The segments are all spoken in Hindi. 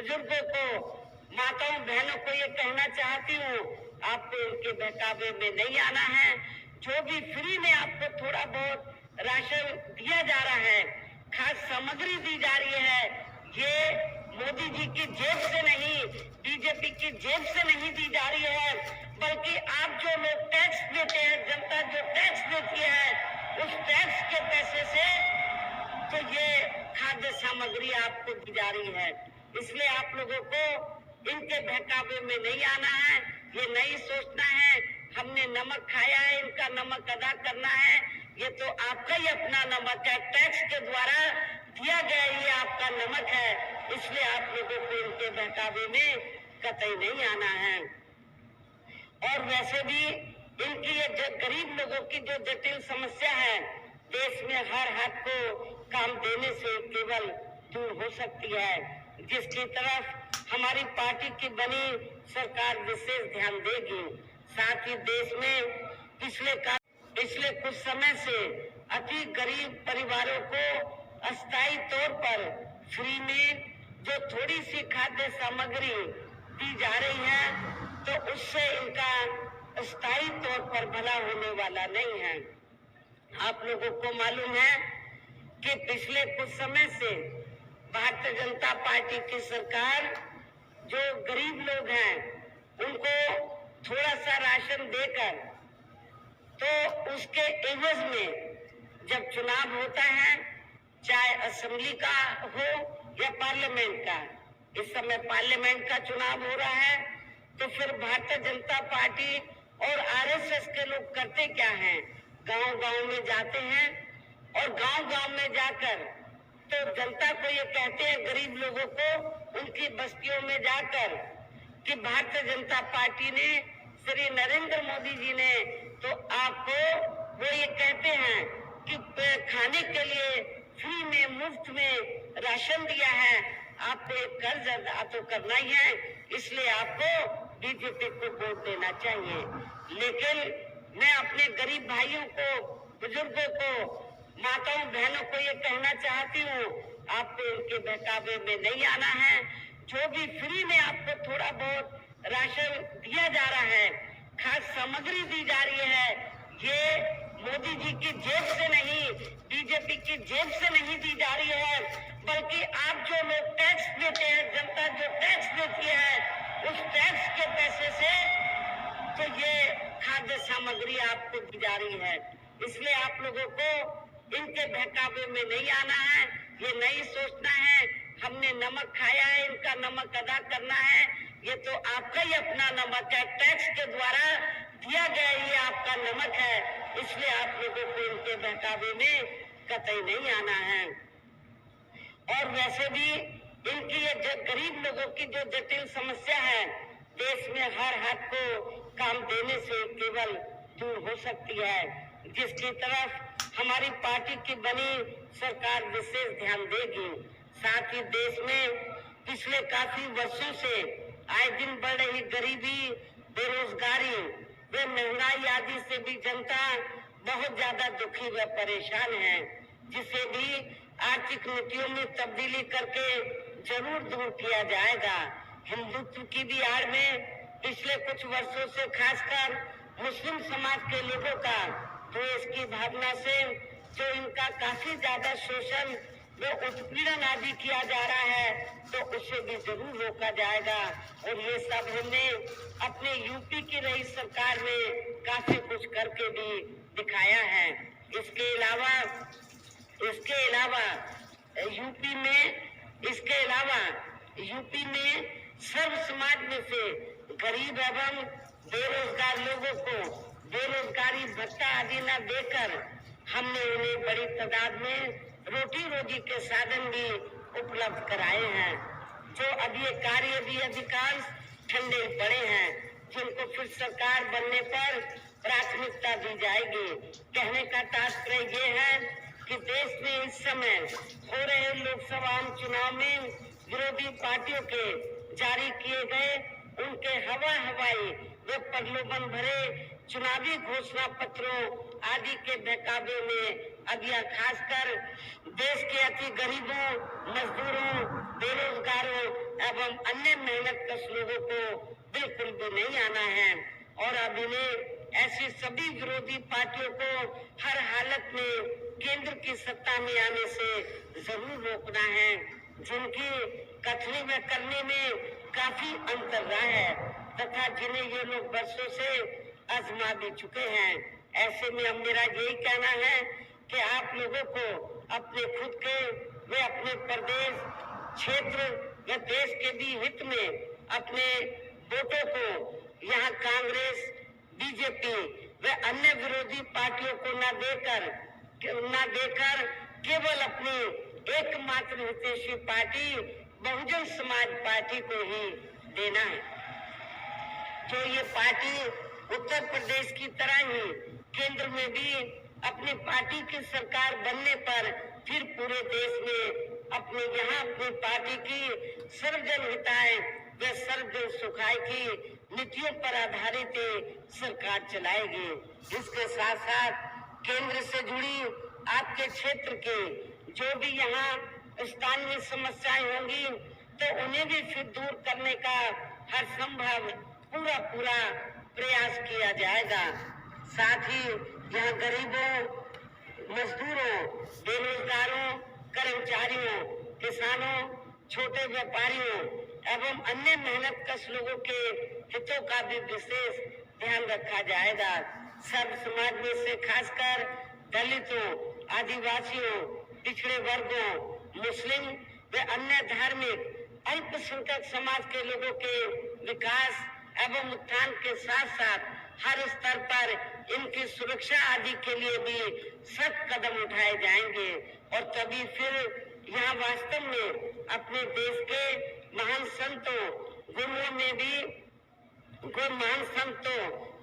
बुजुर्गों को, माताओं बहनों को ये कहना चाहती हूँ, आपको इनके बहकावे में नहीं आना है। जो भी फ्री में आपको थोड़ा बहुत राशन दिया जा रहा है, खास सामग्री दी जा रही है, ये मोदी जी की जेब से नहीं, बीजेपी की जेब से नहीं दी जा रही है, बल्कि आप जो लोग टैक्स देते हैं, जनता जो टैक्स देती है, उस टैक्स के पैसे से तो ये खाद्य सामग्री आपको दी जा रही है। इसलिए आप लोगों को इनके बहकावे में नहीं आना है, ये नहीं सोचना है हमने नमक खाया है, इनका नमक अदा करना है। ये तो आपका ही अपना नमक है, टैक्स के द्वारा दिया गया ये आपका नमक है। इसलिए आप लोगों को इनके बहकावे में कतई नहीं आना है। और वैसे भी इनकी ये गरीब लोगों की जो जटिल समस्या है, देश में हर हाथ को काम देने से केवल दूर हो सकती है, जिसकी तरफ हमारी पार्टी की बनी सरकार विशेष ध्यान देगी। साथ ही देश में पिछले कुछ समय से अति गरीब परिवारों को अस्थायी तौर पर फ्री में जो थोड़ी सी खाद्य सामग्री दी जा रही है, तो उससे इनका स्थायी तौर पर भला होने वाला नहीं है। आप लोगों को मालूम है कि पिछले कुछ समय से भारतीय जनता पार्टी की सरकार जो गरीब लोग हैं उनको थोड़ा सा राशन देकर, तो उसके एवज में जब चुनाव होता है, चाहे असेंबली का हो या पार्लियामेंट का, इस समय पार्लियामेंट का चुनाव हो रहा है, तो फिर भारतीय जनता पार्टी और आरएसएस के लोग करते क्या हैं, गांव-गांव में जाते हैं और गांव-गांव में जाकर तो जनता को ये कहते हैं, गरीब लोगों को उनकी बस्तियों में जाकर, कि भारतीय जनता पार्टी ने, श्री नरेंद्र मोदी जी ने तो आपको वो ये कहते हैं कि खाने के लिए फ्री में मुफ्त में राशन दिया है, आपको एक कर्ज अदा तो करना ही है, इसलिए आपको बीजेपी को वोट देना चाहिए। लेकिन मैं अपने गरीब भाइयों को, बुजुर्गों को, माताओं बहनों को ये कहना चाहती हूँ, आपको इनके बहकावे में नहीं आना है। जो भी फ्री में आपको थोड़ा बहुत राशन दिया जा रहा है, खास सामग्री दी जा रही है, ये मोदी जी की जेब से नहीं, बीजेपी की जेब से नहीं दी जा रही है, बल्कि आप जो लोग टैक्स देते हैं, जनता जो टैक्स देती है, उस टैक्स के पैसे से तो ये खाद्य सामग्री आपको दी जा रही है। इसलिए आप लोगों को इनके बहकावे में नहीं आना है, ये नहीं सोचना है हमने नमक खाया है, इनका नमक अदा करना है। ये तो आपका ही अपना नमक है, टैक्स के द्वारा दिया गया ये आपका नमक है। इसलिए आप लोगों को इनके बहकावे में कतई नहीं आना है। और वैसे भी इनकी ये गरीब लोगों की जो जटिल समस्या है, देश में हर हाथ को काम देने से केवल दूर हो सकती है, जिसकी तरफ हमारी पार्टी की बनी सरकार विशेष ध्यान देगी। साथ ही देश में पिछले काफी वर्षों से आए दिन बढ़ रही गरीबी, बेरोजगारी व महंगाई आदि से भी जनता बहुत ज्यादा दुखी व परेशान है, जिसे भी आर्थिक नीतियों में तब्दीली करके जरूर दूर किया जाएगा। हिंदुत्व की भी आड़ में पिछले कुछ वर्षों से खासकर मुस्लिम समाज के लोगों का द्वेष की भावना से जो इनका काफी ज्यादा शोषण व उत्पीड़न आदि किया जा रहा है, तो उसे भी जरूर रोका जाएगा। और ये सब हमने अपने यूपी की रही सरकार में काफी कुछ करके भी दिखाया है। इसके अलावा यूपी में सर्व समाज में से गरीब एवं बेरोजगार लोगों को बेरोजगारी भत्ता आदि न देकर हमने उन्हें बड़ी तादाद में रोटी रोजी के साधन भी उपलब्ध कराए हैं। जो अब ये कार्य भी अधिकांश ठंडे पड़े हैं, जिनको फिर सरकार बनने पर प्राथमिकता दी जाएगी। कहने का तात्पर्य ये है कि देश में इस समय हो रहे लोकसभा चुनाव में विरोधी पार्टियों के जारी किए गए उनके हवाई व प्रलोभन भरे चुनावी घोषणा पत्रों आदि के बहकावे में अब यह खासकर देश के अति गरीबों, मजदूरों, बेरोजगारों एवं अन्य मेहनतकश लोगों को बिल्कुल भी नहीं आना है। और अब इन्हें ऐसी सभी विरोधी पार्टियों को हर हालत में केंद्र की सत्ता में आने से जरूर रोकना है, जिनकी कथनी में करने में काफी अंतर रहा है तथा जिन्हें ये लोग वर्षों से आजमा भी चुके हैं। ऐसे में अब मेरा यही कहना है कि आप लोगों को अपने खुद के व अपने प्रदेश, क्षेत्र व देश के भी हित में अपने वोटों को यहाँ कांग्रेस, बीजेपी व अन्य विरोधी पार्टियों को न देकर केवल अपनी एकमात्र हितैषी पार्टी बहुजन समाज पार्टी को ही देना है। जो ये पार्टी उत्तर प्रदेश की तरह ही केंद्र में भी अपनी पार्टी की सरकार बनने पर फिर पूरे देश में अपनी पार्टी की सर्वजन हिताय व सर्वजन सुखाय की नीतियों पर आधारित सरकार चलाएगी। इसके साथ साथ केंद्र से जुड़ी आपके क्षेत्र के जो भी यहाँ स्थानीय समस्याएं होंगी तो उन्हें भी फिर दूर करने का हर संभव पूरा प्रयास किया जाएगा। साथ ही यहाँ गरीबों, मजदूरों, बेरोजगारों, कर्मचारियों, किसानों, छोटे व्यापारियों एवं अन्य मेहनतकश लोगों के हितों का भी विशेष ध्यान रखा जाएगा। सर्व समाज में से खासकर दलितों, आदिवासियों, पिछड़े वर्गों, मुस्लिम व अन्य धार्मिक अल्पसंख्यक समाज के लोगों के विकास एवं उत्थान के साथ साथ हर स्तर पर इनकी सुरक्षा आदि के लिए भी सख्त कदम उठाए जाएंगे। और तभी फिर यहाँ वास्तव में अपने देश के महान संतों,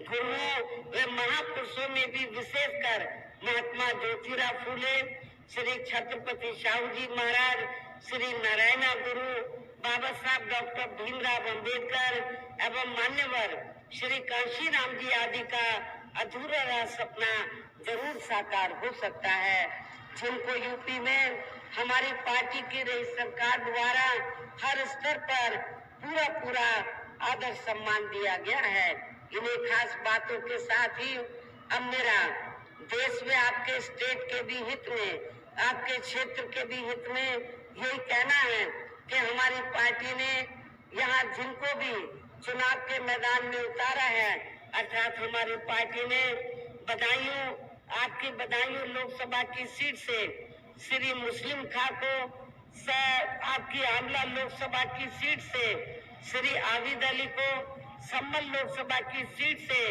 गुरुओं व महापुरुषों में भी विशेषकर महात्मा ज्योतिराव फूले, श्री छत्रपति शाहू जी महाराज, श्री नारायण गुरु, बाबा साहब डॉक्टर भीमराव अंबेडकर एवं मान्यवर श्री कांशीराम जी आदि का अधूरा सपना जरूर साकार हो सकता है, जिनको यूपी में हमारी पार्टी की रही सरकार द्वारा हर स्तर पर पूरा आदर सम्मान दिया गया है। इन्हीं खास बातों के साथ ही अब मेरा देश में आपके स्टेट के भी हित में, आपके क्षेत्र के भी हित में यही कहना है कि हमारी पार्टी ने यहाँ जिनको भी चुनाव के मैदान में उतारा है, अर्थात हमारी पार्टी ने बदायूं लोकसभा की सीट से श्री मुस्लिम खां को, आपकी आमला लोकसभा की सीट से श्री आबिद अली को, संभल लोकसभा की सीट से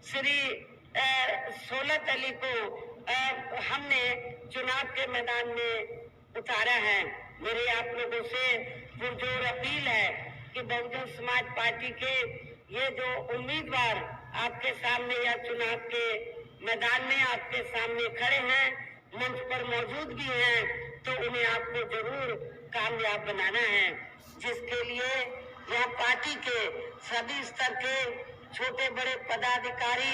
श्री सोलत अली को हमने चुनाव के मैदान में उतारा है। मेरी आप लोगों से पुरजोर अपील है कि बहुजन समाज पार्टी के ये जो उम्मीदवार आपके सामने या चुनाव के मैदान में आपके सामने खड़े हैं, मंच पर मौजूद भी हैं, तो उन्हें आपको जरूर कामयाब बनाना है, जिसके लिए यहाँ पार्टी के सभी स्तर के छोटे बड़े पदाधिकारी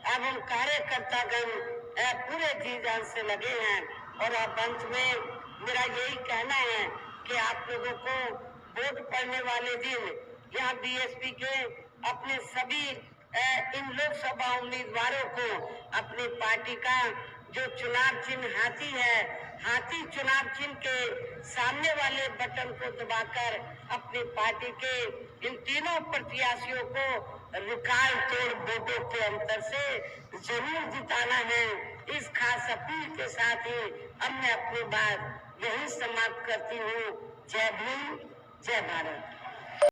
एवं कार्यकर्तागण पूरे जी जान से लगे हैं। और अब अंत में मेरा यही कहना है कि आप लोगों को वोट पड़ने वाले दिन यहाँ बीएसपी के अपने सभी इन लोकसभा उम्मीदवारों को अपनी पार्टी का जो चुनाव चिन्ह हाथी है, हाथी चुनाव चिन्ह के सामने वाले बटन को दबाकर अपनी पार्टी के इन तीनों प्रत्याशियों को रिकॉर्ड तोड़ वोटों के अंतर से जरूर जिताना है। इस खास अपील के साथ ही अब मैं अपनी बात यही समाप्त करती हूँ। जय भीम, जय भारत।